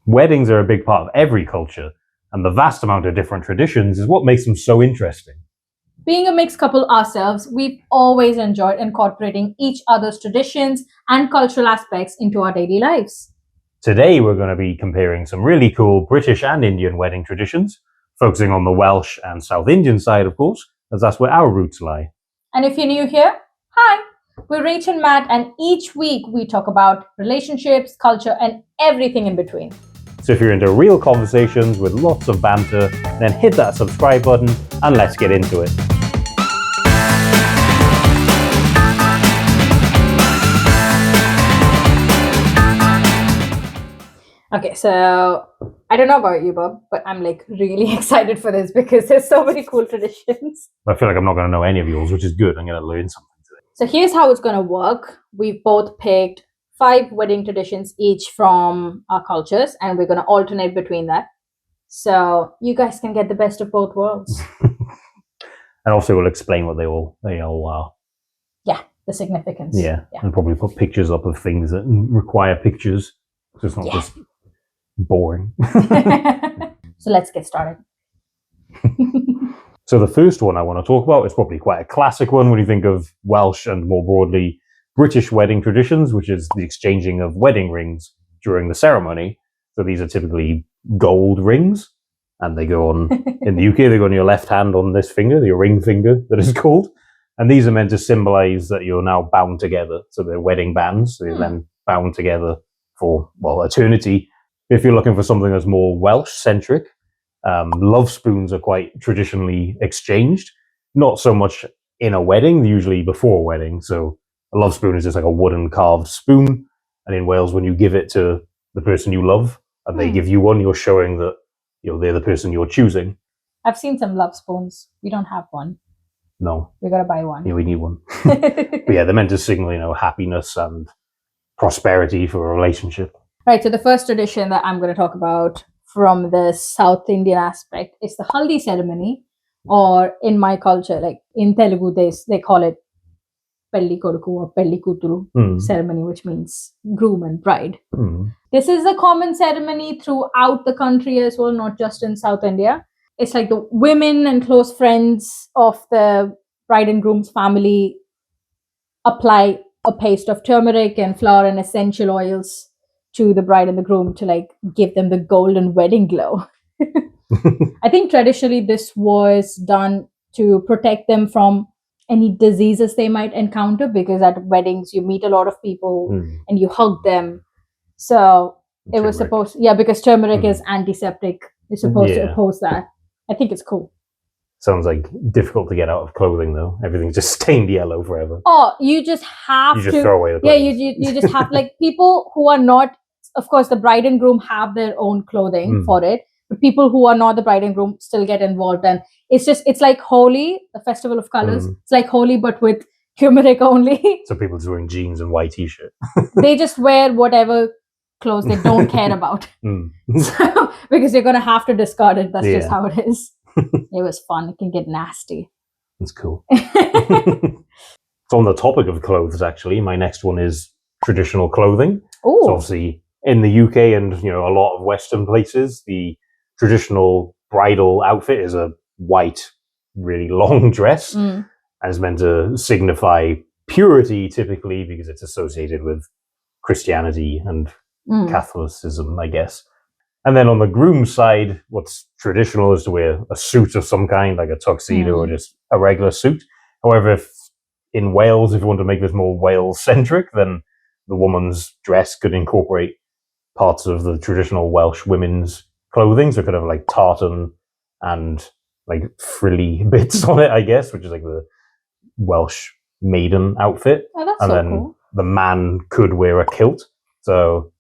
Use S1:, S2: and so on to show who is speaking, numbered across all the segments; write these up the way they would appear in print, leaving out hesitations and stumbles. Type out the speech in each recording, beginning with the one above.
S1: Weddings are a big part of every culture, and the vast amount of different traditions is what makes them so interesting.
S2: Being a mixed couple ourselves, we've always enjoyed incorporating each other's traditions and cultural aspects into our daily lives.
S1: Today, we're going to be comparing some really cool British and Indian wedding traditions, focusing on the Welsh and South Indian side, of course, as that's where our roots lie.
S2: And if you're new here, hi, we're Rach and Matt, and each week we talk about relationships, culture, and everything in between.
S1: So if you're into real conversations with lots of banter, then hit that subscribe button and let's get into it.
S2: Okay, so I don't know about you, Bob, but I'm like really excited for this because there's so many cool traditions.
S1: I feel like I'm not going to know any of yours, which is good. I'm going to learn something today.
S2: So here's how it's going to work. We've both picked 5 wedding traditions each from our cultures, and we're going to alternate between that. So you guys can get the best of both worlds.
S1: And also we'll explain what they all are.
S2: Yeah, the significance.
S1: Yeah, and probably put pictures up of things that require pictures. So it's not just boring.
S2: So let's get started.
S1: So the first one I want to talk about is probably quite a classic one when you think of Welsh and more broadly British wedding traditions, which is the exchanging of wedding rings during the ceremony. So these are typically gold rings, and they go on, in the UK, they go on your left hand on this finger, your ring finger that is called. And these are meant to symbolize that you're now bound together. So they're wedding bands, so you're then bound together for, well, eternity. If you're looking for something that's more Welsh-centric, love spoons are quite traditionally exchanged. Not so much in a wedding, usually before a wedding. So a love spoon is just like a wooden carved spoon. And in Wales, when you give it to the person you love and they give you one, you're showing that they're the person you're choosing.
S2: I've seen some love spoons. We don't have one.
S1: No.
S2: We got to buy one.
S1: Yeah, we need one. But yeah, they're meant to signal, happiness and prosperity for a relationship.
S2: Right, so the first tradition that I'm going to talk about from the South Indian aspect is the haldi ceremony, or in my culture, like in Telugu, they call it pelli koduku or pelli kuturu ceremony, which means groom and bride. This is a common ceremony throughout the country as well, not just in South India. It's like the women and close friends of the bride and groom's family apply a paste of turmeric and flour and essential oils to the bride and the groom to give them the golden wedding glow. I think traditionally this was done to protect them from any diseases they might encounter, because at weddings you meet a lot of people and you hug them. So it was supposed, because turmeric is antiseptic. You're supposed to oppose that. I think it's cool.
S1: Sounds like difficult to get out of clothing, though. Everything's just stained yellow forever.
S2: Oh, you just have to.
S1: You just throw away the
S2: clothes. Yeah, you just have, people who are not, of course, the bride and groom have their own clothing for it, but people who are not the bride and groom still get involved. And it's like Holi, the festival of colors. It's like Holi, but with turmeric only.
S1: So people just wearing jeans and white t-shirt.
S2: They just wear whatever clothes they don't care about. So, because you're going to have to discard it. That's just how it is. It was fun. It can get nasty.
S1: That's cool. So on the topic of clothes, actually, my next one is traditional clothing.
S2: Ooh.
S1: So obviously in the UK and a lot of Western places, the traditional bridal outfit is a white, really long dress, and it's meant to signify purity typically because it's associated with Christianity and Catholicism, I guess. And then on the groom's side, what's traditional is to wear a suit of some kind, like a tuxedo or just a regular suit. However, if in Wales, if you want to make this more Wales-centric, then the woman's dress could incorporate parts of the traditional Welsh women's clothing. So it could have like tartan and like frilly bits on it, I guess, which is like the Welsh maiden outfit.
S2: Oh, that's
S1: and
S2: so
S1: then
S2: cool.
S1: The man could wear a kilt. So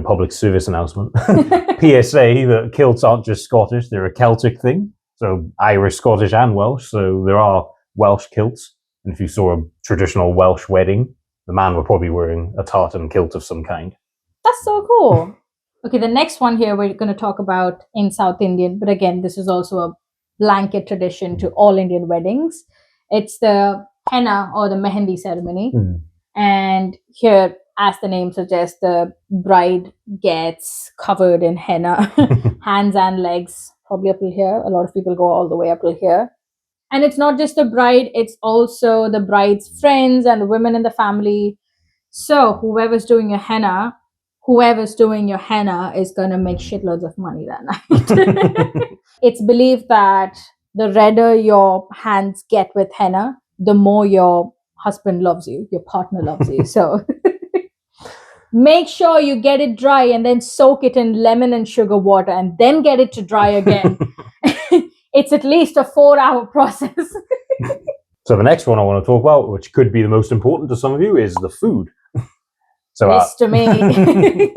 S1: public service announcement. PSA that kilts aren't just Scottish, they're a Celtic thing. So Irish, Scottish and Welsh. So there are Welsh kilts. And if you saw a traditional Welsh wedding, the man would probably be wearing a tartan kilt of some kind.
S2: That's so cool. Okay, the next one here we're going to talk about in South Indian. But again, this is also a blanket tradition to all Indian weddings. It's the henna or the mehendi ceremony. And here as the name suggests, the bride gets covered in henna, hands and legs, probably up till here. A lot of people go all the way up till here. And it's not just the bride, it's also the bride's friends and the women in the family. So whoever's doing your henna is going to make shitloads of money that night. It's believed that the redder your hands get with henna, the more your husband loves you, your partner loves you. So make sure you get it dry and then soak it in lemon and sugar water and then get it to dry again. It's at least a 4-hour process.
S1: So the next one I want to talk about, which could be the most important to some of you, is the food. So
S2: yes, to me.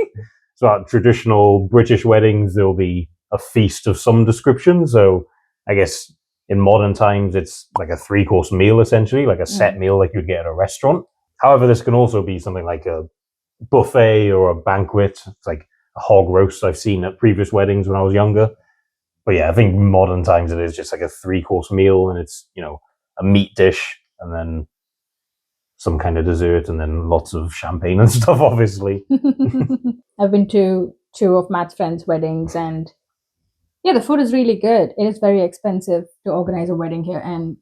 S1: So at traditional British weddings, there'll be a feast of some description. So I guess in modern times, it's like a 3-course meal, essentially, like a set meal like you'd get at a restaurant. However, this can also be something like a buffet or a banquet. It's like a hog roast I've seen at previous weddings when I was younger. But yeah, I think modern times it is just like a 3-course meal, and it's, a meat dish and then some kind of dessert and then lots of champagne and stuff, obviously.
S2: I've been to 2 of Matt's friends' weddings, and yeah, the food is really good. It is very expensive to organize a wedding here, and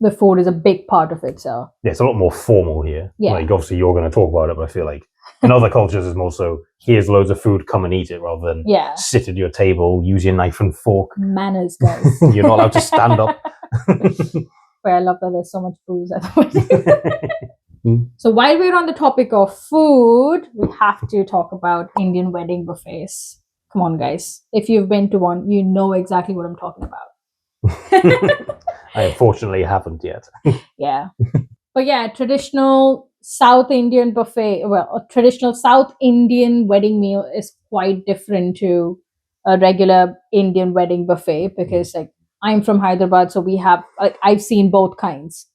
S2: the food is a big part of it. So
S1: yeah, it's a lot more formal here.
S2: Yeah.
S1: Like, obviously you're going to talk about it, but I feel like in other cultures it's more so, here's loads of food, come and eat it, rather than sit at your table, use your knife and fork.
S2: Manners, guys.
S1: You're not allowed to stand up.
S2: But I love that there's so much booze at the wedding. So while we're on the topic of food, we have to talk about Indian wedding buffets. Come on, guys. If you've been to one, you know exactly what I'm talking about.
S1: I unfortunately haven't yet.
S2: Yeah. But yeah, traditional South Indian buffet, a traditional South Indian wedding meal is quite different to a regular Indian wedding buffet, because I'm from Hyderabad, so we have, I've seen both kinds.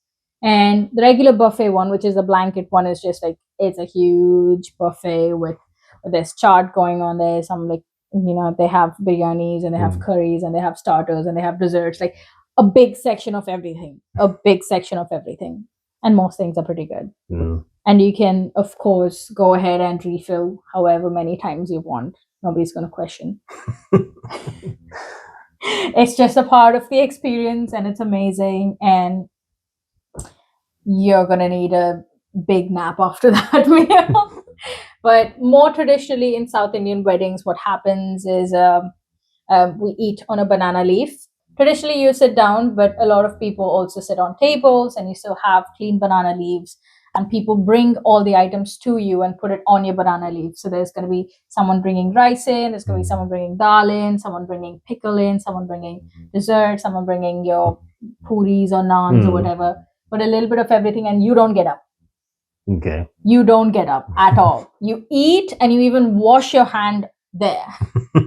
S2: And the regular buffet one, which is the blanket one, is just it's a huge buffet with this chart going on there. Some they have biryanis and they have curries and they have starters and they have desserts, like a big section of everything. And most things are pretty good. And you can, of course, go ahead and refill however many times you want. Nobody's going to question. It's just a part of the experience, and it's amazing. And you're going to need a big nap after that meal. But more traditionally in South Indian weddings, what happens is we eat on a banana leaf. Traditionally, you sit down, but a lot of people also sit on tables, and you still have clean banana leaves. And people bring all the items to you and put it on your banana leaf. So there's going to be someone bringing rice in, there's going to be someone bringing dal in, someone bringing pickle in, someone bringing dessert, someone bringing your puris or naans or whatever. But a little bit of everything, and you don't get up.
S1: Okay.
S2: You don't get up at all. You eat, and you even wash your hand there.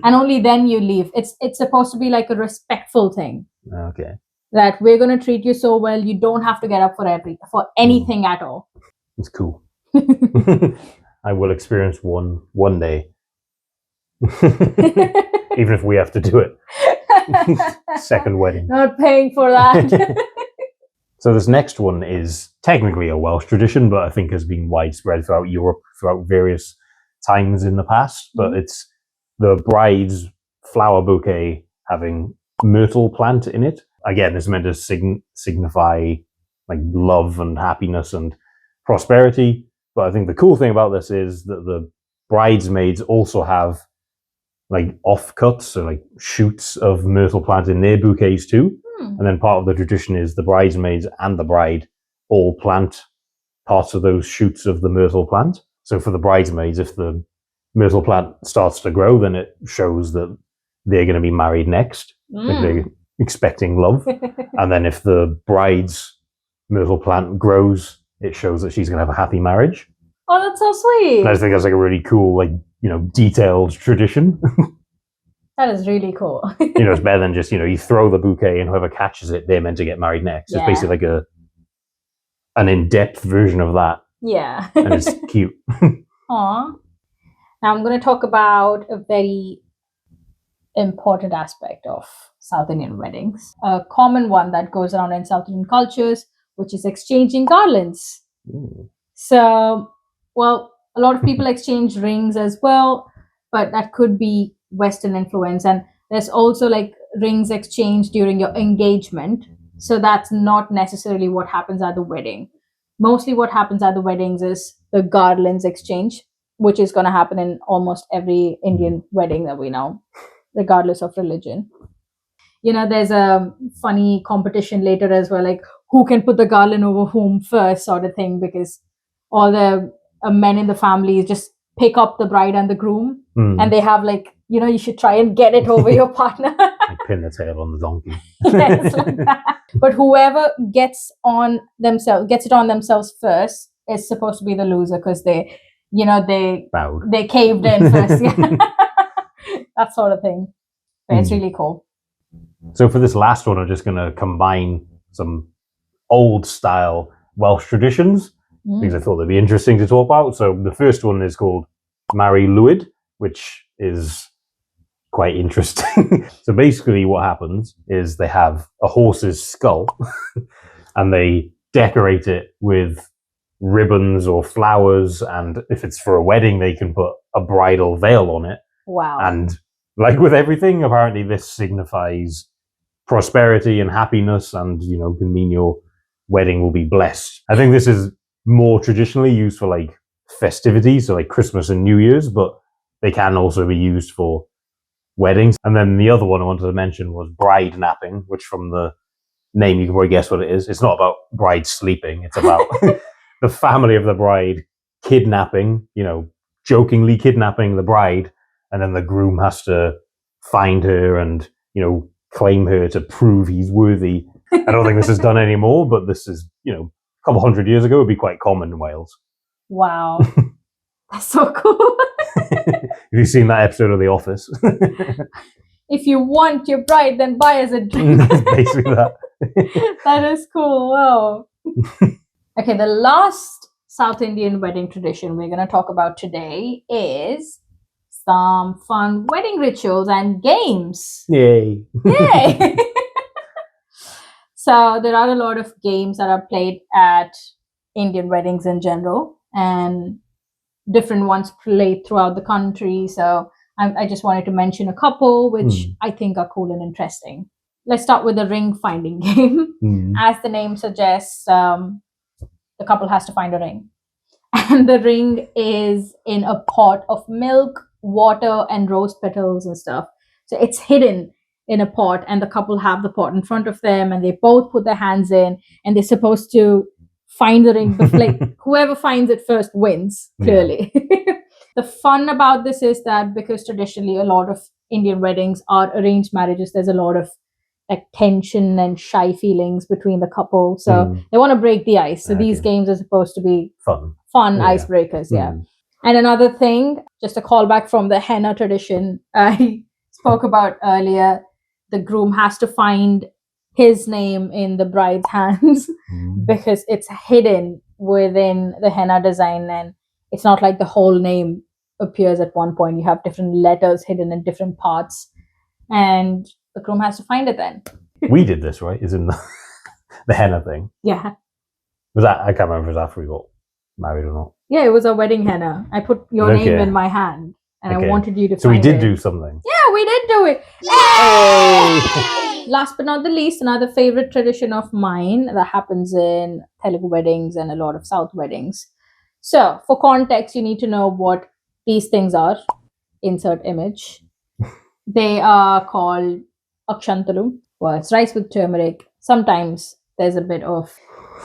S2: And only then you leave. It's supposed to be like a respectful thing.
S1: Okay.
S2: That we're going to treat you so well, you don't have to get up for anything at all.
S1: It's cool. I will experience one day. Even if we have to do it. Second wedding.
S2: Not paying for that.
S1: So this next one is technically a Welsh tradition, but I think has been widespread throughout Europe throughout various times in the past. But it's the bride's flower bouquet having myrtle plant in it. Again, it's meant to signify like love and happiness and prosperity. But I think the cool thing about this is that the bridesmaids also have like offcuts, so like shoots of myrtle plant in their bouquets too. And then part of the tradition is the bridesmaids and the bride all plant parts of those shoots of the myrtle plant. So for the bridesmaids, if the myrtle plant starts to grow, then it shows that they're going to be married next. Like they're expecting love. And then if the bride's myrtle plant grows, it shows that she's going to have a happy marriage.
S2: Oh, that's so sweet.
S1: And I just think that's like a really cool, detailed tradition.
S2: That is really cool.
S1: It's better than just, you throw the bouquet and whoever catches it, they're meant to get married next.
S2: Yeah.
S1: It's basically like an in-depth version of that.
S2: Yeah.
S1: And it's cute.
S2: Aww. Now I'm going to talk about a very important aspect of South Indian weddings. A common one that goes around in South Indian cultures, which is exchanging garlands. So, well, A lot of people exchange rings as well, but that could be Western influence. And there's also like rings exchanged during your engagement. So that's not necessarily what happens at the wedding. Mostly what happens at the weddings is the garlands exchange, which is going to happen in almost every Indian wedding that we know, regardless of religion. There's a funny competition later as well, like who can put the garland over whom first, sort of thing, because all the men in the family just pick up the bride and the groom, and they have like, you should try and get it over your partner.
S1: Like pin the tail on the donkey.
S2: Yes, like that. But whoever gets it on themselves first is supposed to be the loser, because they caved in first. Yeah. That sort of thing. But it's really cool.
S1: So for this last one, I'm just going to combine some old style Welsh traditions because I thought they'd be interesting to talk about. So the first one is called Mari Lwyd, which is quite interesting. So basically what happens is they have a horse's skull and they decorate it with ribbons or flowers. And if it's for a wedding, they can put a bridal veil on it.
S2: Wow.
S1: And like with everything, apparently this signifies prosperity and happiness and, can mean your wedding will be blessed. I think this is more traditionally used for like festivities, so like Christmas and New Year's, but they can also be used for weddings. And then the other one I wanted to mention was bride napping, which from the name, you can probably guess what it is. It's not about bride sleeping. It's about the family of the bride kidnapping, jokingly kidnapping the bride. And then the groom has to find her and, claim her to prove he's worthy. I don't think this is done anymore, but this is, a couple hundred years ago, it would be quite common in Wales.
S2: Wow. That's so cool.
S1: Have you seen that episode of The Office?
S2: If you want your bride, then buy us a drink.
S1: Basically that.
S2: That is cool. Wow. Okay, the last South Indian wedding tradition we're going to talk about today is some fun wedding rituals and games.
S1: Yay.
S2: Yay. So there are a lot of games that are played at Indian weddings in general, and different ones played throughout the country. So I just wanted to mention a couple which I think are cool and interesting. Let's start with the ring finding game. As the name suggests, the couple has to find a ring. And the ring is in a pot of milk, water, and rose petals and stuff. So it's hidden in a pot, and the couple have the pot in front of them, and they both put their hands in, and they're supposed to find the ring. Like whoever finds it first wins, clearly. Yeah. The fun about this is that because traditionally a lot of Indian weddings are arranged marriages, there's a lot of like tension and shy feelings between the couple. So they want to break the ice. So these games are supposed to be fun icebreakers. Yeah. And another thing, just a callback from the henna tradition I spoke about earlier, the groom has to find his name in the bride's hands because it's hidden within the henna design, and it's not like the whole name appears at one point. You have different letters hidden in different parts, and the groom has to find it then.
S1: We did this, right? Is in the henna thing.
S2: Yeah.
S1: Was that? I can't remember if it was after we got married or not.
S2: Yeah, it was a wedding henna. I put your name in my hand, and I wanted you to find it.
S1: So we did do something.
S2: Yeah, we did do it. Yay! Last but not the least, another favorite tradition of mine that happens in Telugu weddings and a lot of South weddings. So, for context, you need to know what these things are. Insert image. They are called akshantalu. Well, it's rice with turmeric. Sometimes there's a bit of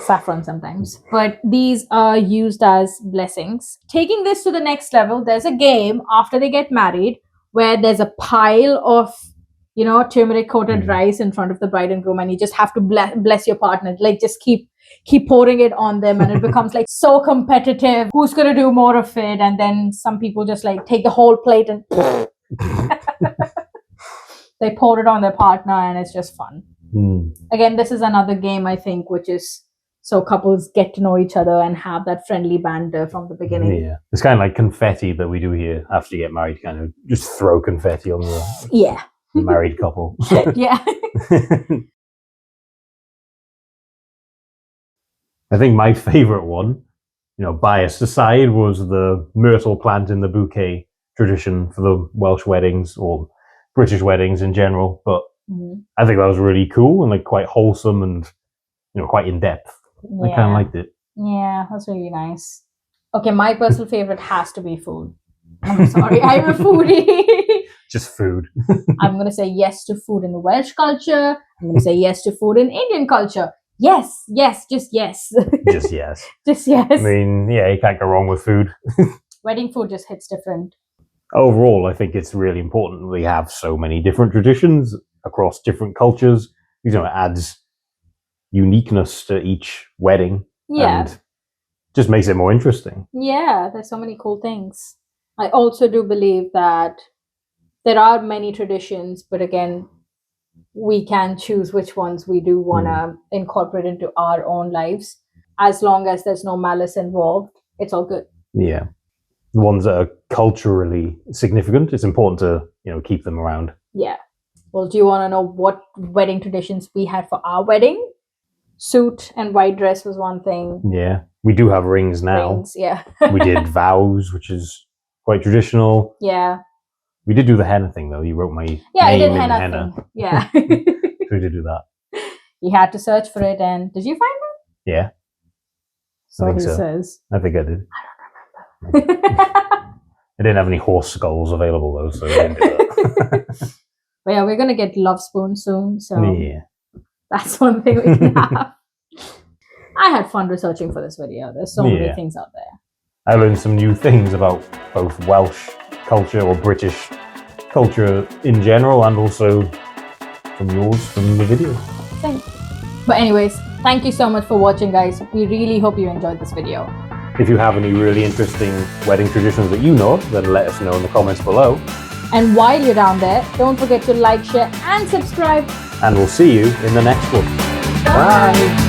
S2: saffron sometimes. But these are used as blessings. Taking this to the next level, there's a game after they get married where there's a pile of, turmeric coated rice in front of the bride and groom, and you just have to bless your partner. Like, just keep pouring it on them, and it becomes like so competitive. Who's going to do more of it? And then some people just like take the whole plate and they pour it on their partner, and it's just fun. Again, this is another game, I think, which is so couples get to know each other and have that friendly banter from the beginning.
S1: Yeah. It's kind of like confetti that we do here after you get married, kind of just throw confetti on the married couple.
S2: Yeah.
S1: I think my favorite one biased aside, was the myrtle plant in the bouquet tradition for the Welsh weddings or British weddings in general. But I think that was really cool and like quite wholesome and quite in depth. I kind of liked it.
S2: Yeah, that's really nice. Okay, my personal favorite has to be food. I'm sorry, I'm a foodie.
S1: Just food.
S2: I'm going to say yes to food in the Welsh culture. I'm going to say yes to food in Indian culture. Yes, just yes.
S1: Just yes.
S2: Just yes.
S1: I mean, yeah, you can't go wrong with food.
S2: Wedding food just hits different.
S1: Overall, I think it's really important we have so many different traditions across different cultures. It adds uniqueness to each wedding.
S2: Yeah.
S1: And just makes it more interesting.
S2: Yeah, there's so many cool things. I also do believe that there are many traditions, but again, we can choose which ones we do want to incorporate into our own lives. As long as there's no malice involved, it's all good.
S1: Yeah. The ones that are culturally significant, it's important to, keep them around.
S2: Yeah. Well, do you want to know what wedding traditions we had for our wedding? Suit and white dress was one thing.
S1: Yeah. We do have rings now.
S2: Rings, yeah.
S1: We did vows, which is quite traditional.
S2: Yeah.
S1: We did do the henna thing, though. You wrote my name
S2: I did
S1: in
S2: henna. Thing. Yeah.
S1: So we did do that.
S2: You had to search for it, and did you find it?
S1: Yeah.
S2: So he says.
S1: I think I did.
S2: I don't remember.
S1: I didn't have any horse skulls available, though, so I didn't do that.
S2: But yeah, we're going to get love spoon soon, so
S1: yeah.
S2: That's one thing we can have. I had fun researching for this video. There's so many things out there.
S1: I learned some new things about both Welsh culture or British culture in general, and also from yours from the video.
S2: Thanks. But anyways, thank you so much for watching, guys. We really hope you enjoyed this video.
S1: If you have any really interesting wedding traditions that you know, then let us know in the comments below.
S2: And while you're down there, don't forget to like, share and subscribe.
S1: And we'll see you in the next one. Bye.